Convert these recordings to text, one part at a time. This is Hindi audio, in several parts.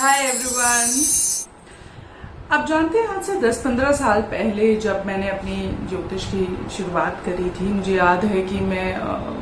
Hi everyone. आप जानते हैं आज से 10-15 साल पहले जब मैंने अपनी ज्योतिष की शुरुआत करी थी, मुझे याद है कि मैं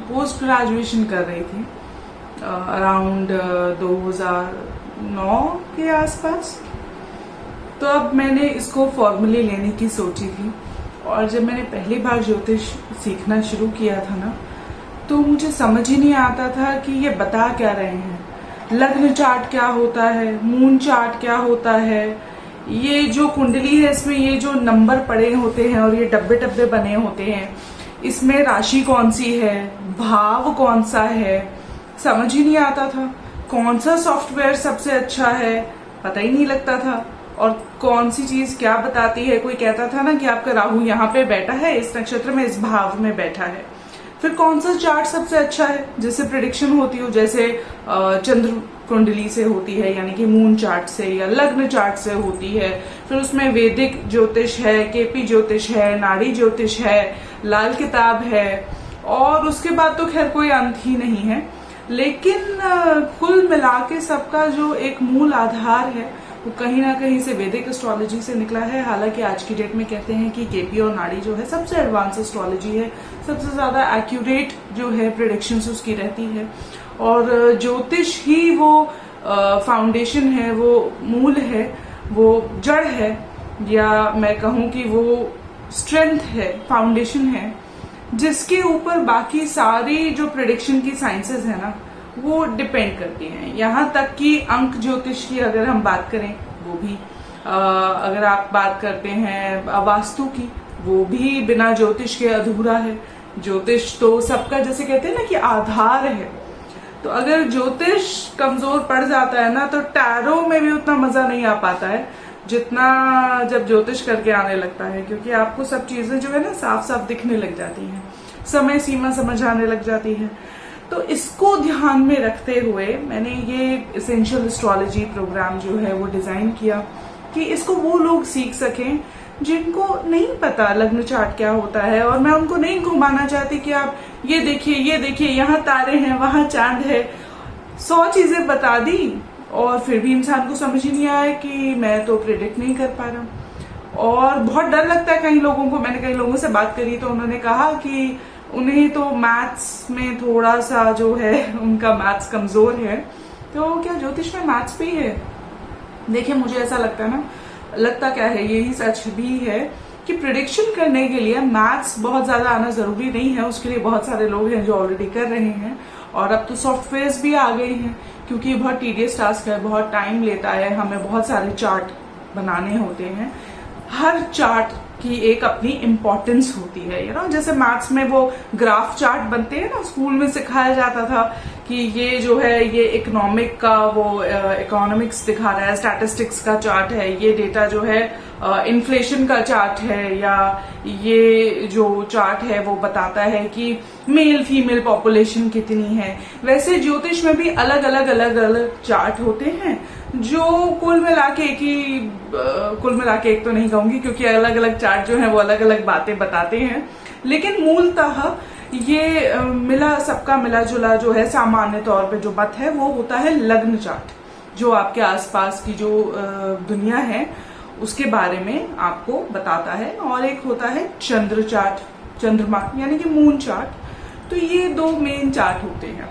पोस्ट ग्रेजुएशन कर रही थी अराउंड 2009 के आसपास। तो अब मैंने इसको फॉर्मली लेने की सोची थी और जब मैंने पहली बार ज्योतिष सीखना शुरू किया था ना, तो मुझे समझ ही नहीं आता था कि ये बता क्या रहे हैं। लग्न चार्ट क्या होता है, मून चार्ट क्या होता है, ये जो कुंडली है इसमें ये जो नंबर पड़े होते हैं और ये डब्बे डब्बे बने होते हैं, इसमें राशि कौन सी है, भाव कौन सा है, समझ ही नहीं आता था। कौन सा सॉफ्टवेयर सबसे अच्छा है, पता ही नहीं लगता था। और कौन सी चीज क्या बताती है, कोई कहता था ना कि आपका राहु यहाँ पे बैठा है, इस नक्षत्र में, इस भाव में बैठा है। फिर कौन सा चार्ट सबसे अच्छा है जिससे प्रिडिक्शन होती हो, जैसे चंद्र कुंडली से होती है यानी कि मून चार्ट से, या लग्न चार्ट से होती है। फिर उसमें वैदिक ज्योतिष है, केपी ज्योतिष है, नाड़ी ज्योतिष है, लाल किताब है, और उसके बाद तो खैर कोई अंत ही नहीं है। लेकिन कुल मिला के सबका जो एक मूल आधार है वो कहीं ना कहीं से वैदिक एस्ट्रोलॉजी से निकला है। हालांकि आज की डेट में कहते हैं कि केपी और नाड़ी जो है सबसे एडवांस एस्ट्रोलॉजी है, सबसे ज्यादा एक्यूरेट जो है प्रेडिक्शंस उसकी रहती है, और ज्योतिष ही वो फाउंडेशन है, वो मूल है, वो जड़ है, या मैं कहूं कि वो स्ट्रेंथ है, फाउंडेशन है, जिसके ऊपर बाकी सारी जो प्रेडिक्शन की साइंसेस है ना वो डिपेंड करती हैं। यहाँ तक कि अंक ज्योतिष की अगर हम बात करें वो भी, अगर आप बात करते हैं वास्तु की, वो भी बिना ज्योतिष के अधूरा है। ज्योतिष तो सबका, जैसे कहते हैं ना कि आधार है, तो अगर ज्योतिष कमजोर पड़ जाता है ना तो टैरो में भी उतना मजा नहीं आ पाता है जितना जब ज्योतिष करके आने लगता है, क्योंकि आपको सब चीजें जो है ना साफ साफ दिखने लग जाती हैं, समय सीमा समझ आने लग जाती है। तो इसको ध्यान में रखते हुए मैंने ये एसेंशियल एस्ट्रोलॉजी प्रोग्राम जो है वो डिजाइन किया कि इसको वो लोग सीख सकें जिनको नहीं पता लग्न चार्ट क्या होता है। और मैं उनको नहीं घुमाना चाहती कि आप ये देखिए यहाँ तारे हैं, वहां चांद है, 100 चीजें बता दी और फिर भी इंसान को समझ ही नहीं आया कि मैं तो प्रिडिक्ट नहीं कर पा रहा। और बहुत डर लगता है कई लोगों को। मैंने कई लोगों से बात करी तो उन्होंने कहा कि उन्हें तो मैथ्स में थोड़ा सा जो है उनका मैथ्स कमजोर है। तो क्या ज्योतिष में मैथ्स भी है? देखिए, मुझे ऐसा लगता है ना, लगता क्या है, यही सच भी है कि प्रिडिक्शन करने के लिए मैथ्स बहुत ज्यादा आना जरूरी नहीं है। उसके लिए बहुत सारे लोग हैं जो ऑलरेडी कर रहे हैं, और अब तो सॉफ्टवेयर्स भी आ गए हैं, क्योंकि ये बहुत टीडियस टास्क है, बहुत टाइम लेता है, हमें बहुत सारे चार्ट बनाने होते हैं। हर चार्ट की एक अपनी इम्पोर्टेंस होती है, जैसे मैथ्स में वो ग्राफ चार्ट बनते हैं ना, स्कूल में सिखाया जाता था कि ये जो है ये इकोनॉमिक का, वो इकोनॉमिक्स दिखा रहा है, स्टैटिस्टिक्स का चार्ट है, ये डेटा जो है इन्फ्लेशन का चार्ट है, या ये जो चार्ट है वो बताता है कि मेल फीमेल पॉपुलेशन कितनी है। वैसे ज्योतिष में भी अलग अलग चार्ट होते हैं जो कुल मिला के एक तो नहीं कहूंगी, क्योंकि अलग अलग चार्ट जो है वो अलग अलग बातें बताते हैं, लेकिन मूलतः ये सबका मिला जुला जो है सामान्य तौर पे जो मत है वो होता है लग्न चार्ट, जो आपके आसपास की जो दुनिया है उसके बारे में आपको बताता है। और एक होता है चंद्र चार्ट, चंद्रमा यानी कि मून चार्ट। तो ये दो मेन चार्ट होते हैं,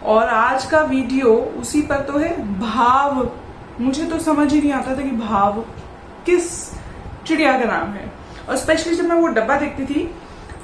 और आज का वीडियो उसी पर तो है। भाव, मुझे तो समझ ही नहीं आता था कि भाव किस चिड़िया का नाम है, और स्पेशली जब मैं वो डब्बा देखती थी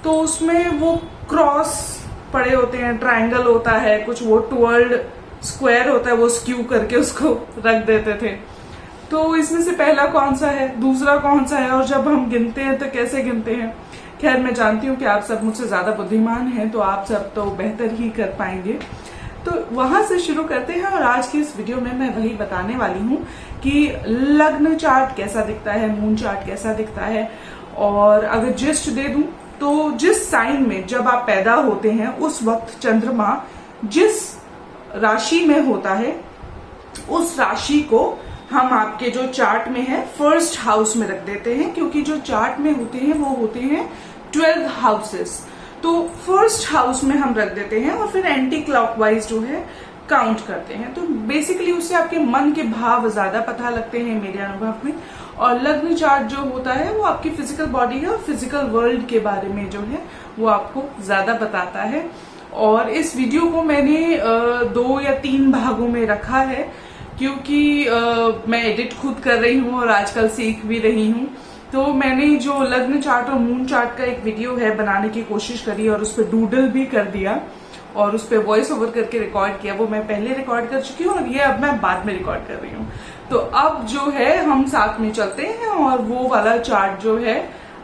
तो उसमें वो क्रॉस पड़े होते हैं, ट्रायंगल होता है, कुछ वो टुवर्ड स्क्वायर होता है, वो स्क्यू करके उसको रख देते थे। तो इसमें से पहला कौन सा है, दूसरा कौन सा है, और जब हम गिनते हैं तो कैसे गिनते हैं। खैर, मैं जानती हूँ कि आप सब मुझसे ज्यादा बुद्धिमान हैं, तो आप सब तो बेहतर ही कर पाएंगे। तो वहां से शुरू करते हैं, और आज की इस वीडियो में मैं वही बताने वाली हूँ कि लग्न चार्ट कैसा दिखता है, मून चार्ट कैसा दिखता है। और अगर जिस्ट दे दूं तो जिस साइन में जब आप पैदा होते हैं उस वक्त चंद्रमा जिस राशि में होता है उस राशि को हम आपके जो चार्ट में है फर्स्ट हाउस में रख देते हैं, क्योंकि जो चार्ट में होते हैं वो होते हैं 12 हाउसेस। तो फर्स्ट हाउस में हम रख देते हैं, और फिर एंटी क्लॉकवाइज जो है काउंट करते हैं। तो बेसिकली उससे आपके मन के भाव ज्यादा पता लगते हैं मेरे अनुभव में। और लग्न चार्ट जो होता है वो आपकी फिजिकल बॉडी का और फिजिकल वर्ल्ड के बारे में जो है वो आपको ज्यादा बताता है। और इस वीडियो को मैंने 2 या 3 भागों में रखा है, क्योंकि मैं एडिट खुद कर रही हूँ और आजकल सीख भी रही हूँ। तो मैंने जो लग्न चार्ट और मून चार्ट का एक वीडियो है बनाने की कोशिश करी और उस पर डूडल भी कर दिया और उस पर वॉइस ओवर करके रिकॉर्ड किया। वो मैं पहले रिकॉर्ड कर चुकी हूँ और ये अब मैं बाद में रिकॉर्ड कर रही हूँ। तो अब जो है हम साथ में चलते हैं और वो वाला चार्ट जो है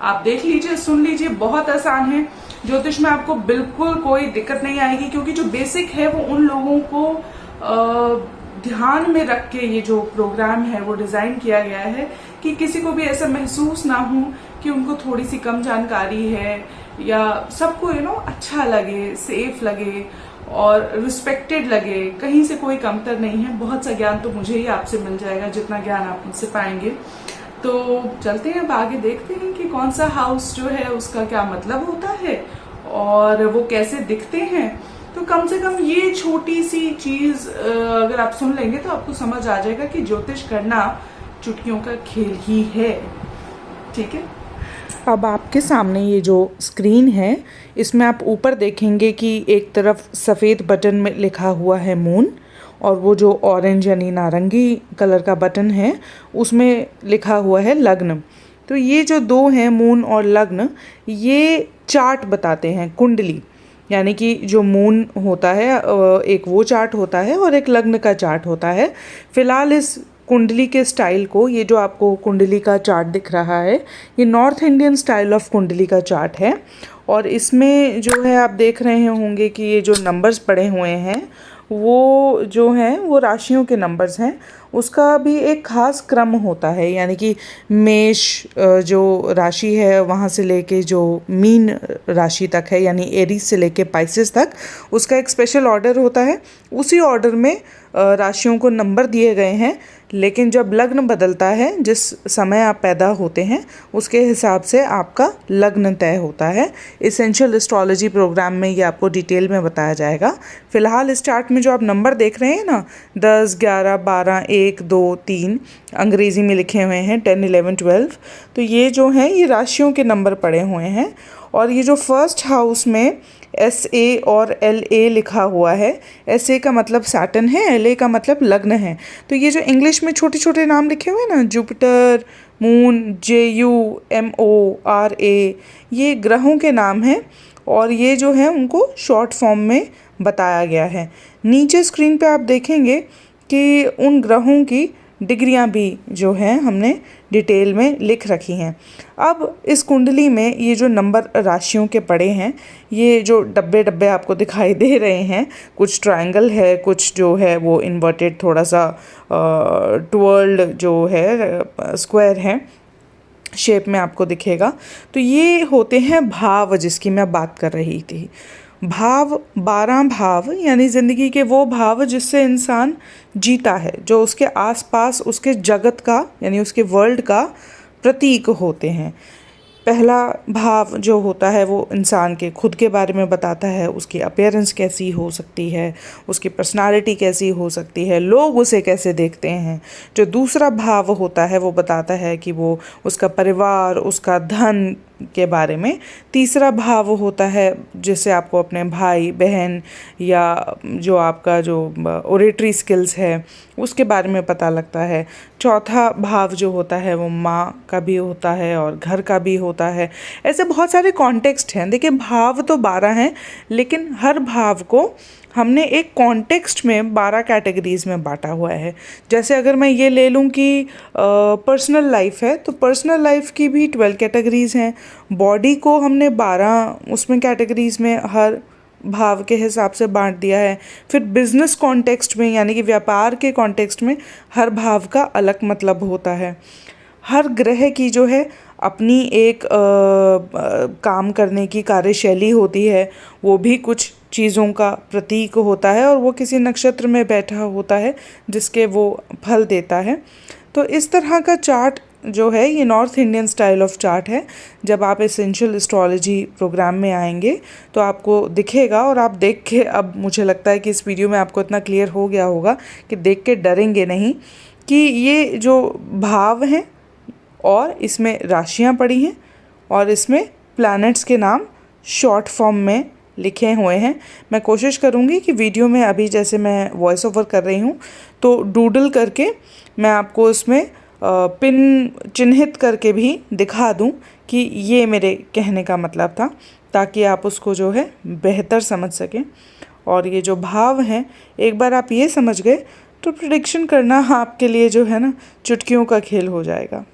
आप देख लीजिए, सुन लीजिए। बहुत आसान है, ज्योतिष में आपको बिल्कुल कोई दिक्कत नहीं आएगी, क्योंकि जो बेसिक है वो उन लोगों को ध्यान में रख के ये जो प्रोग्राम है वो डिजाइन किया गया है कि किसी को भी ऐसा महसूस ना हो कि उनको थोड़ी सी कम जानकारी है, या सबको अच्छा लगे, सेफ लगे और रिस्पेक्टेड लगे, कहीं से कोई कमतर नहीं है। बहुत सा ज्ञान तो मुझे ही आपसे मिल जाएगा जितना ज्ञान आप मुझसे पाएंगे। तो चलते हैं अब आगे, देखते हैं कि कौन सा हाउस जो है उसका क्या मतलब होता है और वो कैसे दिखते हैं। तो कम से कम ये छोटी सी चीज अगर आप सुन लेंगे तो आपको समझ आ जाएगा कि ज्योतिष करना चुटकियों का खेल ही है। ठीक है, अब आपके सामने ये जो स्क्रीन है इसमें आप ऊपर देखेंगे कि एक तरफ सफ़ेद बटन में लिखा हुआ है मून, और वो जो ऑरेंज यानी नारंगी कलर का बटन है उसमें लिखा हुआ है लग्न। तो ये जो 2 हैं, मून और लग्न, ये चार्ट बताते हैं, कुंडली। यानी कि जो मून होता है एक वो चार्ट होता है और एक लग्न का चार्ट होता है। फिलहाल इस कुंडली के स्टाइल को, ये जो आपको कुंडली का चार्ट दिख रहा है, ये नॉर्थ इंडियन स्टाइल ऑफ कुंडली का चार्ट है। और इसमें जो है आप देख रहे होंगे कि ये जो नंबर्स पड़े हुए हैं वो जो हैं वो राशियों के नंबर्स हैं। उसका भी एक खास क्रम होता है, यानी कि मेष जो राशि है वहाँ से लेके जो मीन राशि तक है, यानी एरीज से लेके पाइसेस तक, उसका एक स्पेशल ऑर्डर होता है। उसी ऑर्डर में राशियों को नंबर दिए गए हैं, लेकिन जब लग्न बदलता है, जिस समय आप पैदा होते हैं उसके हिसाब से आपका लग्न तय होता है। इसेंशियल एस्ट्रोलॉजी प्रोग्राम में ये आपको डिटेल में बताया जाएगा। फिलहाल इस चार्ट में जो आप नंबर देख रहे हैं ना, 10, 11, 12, 1, 2, 3 अंग्रेज़ी में लिखे हुए हैं, 10, 11, 12, तो ये जो हैं ये राशियों के नंबर पड़े हुए हैं। और ये जो फर्स्ट हाउस में SA और LA लिखा हुआ है, SA का मतलब सैटर्न है, LA का मतलब लग्न है। तो ये जो इंग्लिश में छोटे छोटे नाम लिखे हुए हैं ना, जुपिटर, मून, JUMORA, ये ग्रहों के नाम हैं और ये जो है उनको शॉर्ट फॉर्म में बताया गया है। नीचे स्क्रीन पे आप देखेंगे कि उन ग्रहों की डिग्रियां भी जो हैं हमने डिटेल में लिख रखी हैं। अब इस कुंडली में ये जो नंबर राशियों के पड़े हैं, ये जो डब्बे डब्बे आपको दिखाई दे रहे हैं, कुछ ट्रायंगल है, कुछ जो है वो इन्वर्टेड थोड़ा सा ट्वर्ल्ड जो है स्क्वायर है शेप में आपको दिखेगा। तो ये होते हैं भाव जिसकी मैं बात कर रही थी। भाव, 12 भाव यानी ज़िंदगी के वो भाव जिससे इंसान जीता है, जो उसके आसपास उसके जगत का यानी उसके वर्ल्ड का प्रतीक होते हैं। पहला भाव जो होता है वो इंसान के खुद के बारे में बताता है, उसकी अपीयरेंस कैसी हो सकती है, उसकी पर्सनालिटी कैसी हो सकती है, लोग उसे कैसे देखते हैं। जो दूसरा भाव होता है वो बताता है कि वो उसका परिवार, उसका धन के बारे में। तीसरा भाव होता है जिससे आपको अपने भाई बहन या जो आपका जो ओरेटरी स्किल्स है उसके बारे में पता लगता है। चौथा भाव जो होता है वो माँ का भी होता है और घर का भी होता है। ऐसे बहुत सारे कॉन्टेक्स्ट हैं। देखिए, भाव तो 12 हैं, लेकिन हर भाव को हमने एक कॉन्टेक्स्ट में 12 कैटेगरीज में बांटा हुआ है। जैसे अगर मैं ये ले लूँ कि पर्सनल लाइफ है, तो पर्सनल लाइफ की भी 12 कैटेगरीज हैं। बॉडी को हमने 12 उसमें कैटेगरीज में हर भाव के हिसाब से बांट दिया है। फिर बिजनेस कॉन्टेक्स्ट में यानी कि व्यापार के कॉन्टेक्स्ट में हर भाव का अलग मतलब होता है। हर ग्रह की जो है अपनी एक काम करने की कार्यशैली होती है, वो भी कुछ चीज़ों का प्रतीक होता है और वो किसी नक्षत्र में बैठा होता है जिसके वो फल देता है। तो इस तरह का चार्ट जो है ये north Indian style of chart है। जब आप एसेंशियल एस्ट्रोलॉजी प्रोग्राम में आएंगे तो आपको दिखेगा, और आप देख के, अब मुझे लगता है कि इस वीडियो में आपको इतना क्लियर हो गया होगा कि देख के डरेंगे नहीं कि ये जो भाव हैं और इसमें राशियाँ पड़ी हैं और इसमें प्लैनेट्स के नाम शॉर्ट फॉर्म में लिखे हुए हैं। मैं कोशिश करूँगी कि वीडियो में अभी जैसे मैं वॉइस ओवर कर रही हूँ तो डूडल करके मैं आपको इसमें पिन चिन्हित करके भी दिखा दूँ कि ये मेरे कहने का मतलब था, ताकि आप उसको जो है बेहतर समझ सकें। और ये जो भाव हैं, एक बार आप ये समझ गए तो प्रिडिक्शन करना आपके लिए जो है ना चुटकियों का खेल हो जाएगा।